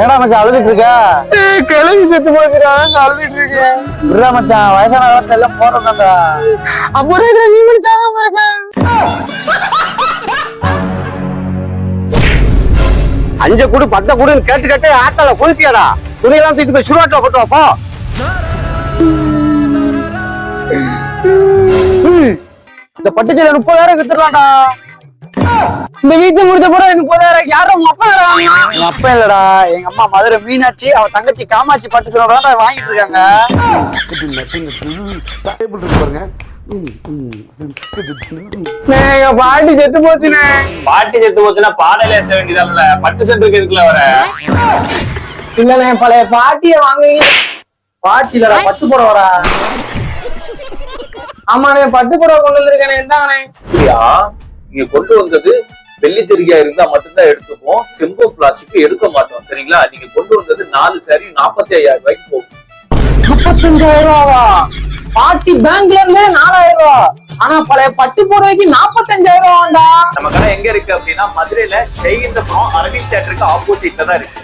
ஏடா மச்சான் அழுதுட்டு இருக்க? கிளவி செத்து போச்சுறான் அழுதுட்டு இருக்கேன். விடுறா மச்சான், வயசான காலத்துல எல்லாம் போறதாண்டா. அப்புறம் நீ முடிச்சாதான் இருக்கேன். அஞ்ச கூடு 10 கூடுன்னு கேட்டு கேட்டு ஆத்தால கொளுத்தியாடா. துணியெல்லாம் தூக்கிட்டு போய் சுடுகாட்டுல போட்டு வாப்போ. இந்த பட்டுச்சீலை 30,000 வித்துடலாம்டா. இந்த வீட்டு முடிச்ச போற 30,000 யாரும் உங்க அப்பா எங்க அப்பா இல்லடா, எங்க அம்மா மதுரை மீனாட்சி, அவ தங்கச்சி காமாட்சி பட்டு சேலை வாங்கிட்டு இருக்காங்க. பாட்டி செத்து போச்சுனே. பாட்டி செத்து போச்சுன்னா பாடல ஏற்ற வேண்டியதால பட்டு செட்டுக்கு இருக்குல்ல வர. இல்லண்ணே பழைய பாட்டிய வாங்குவீங்க. பாட்டி இல்லடா, பட்டு போட வரா. ஆமாண்ணே பட்டு புடவை கொண்டு வந்திருக்கேன். எந்தாங்கண்ணே? நீங்க கொண்டு வந்தது வெள்ளித்திரிகா இருந்தா மட்டும்தான் எடுத்துப்போம். செம்பு பிளாஸ்டிக் எடுக்க மாட்டோம் சரிங்களா. நீங்க கொண்டு வந்தது 4 சாரி 45,000 ரூபாய்க்கு போகும். 45,000 ரூபாவா? பாட்டி பேங்க்ல இருந்து 4,000 ரூபா. ஆனா பழைய பட்டு புடவைக்கு 45,000 ரூபாண்டா. நம்ம கடை எங்க இருக்கு அப்படின்னா மதுரையில ஜெயகிந்தபுரம் அரவிந்த் தியேட்டருக்கு ஆப்போசிட்ல தான் இருக்கு.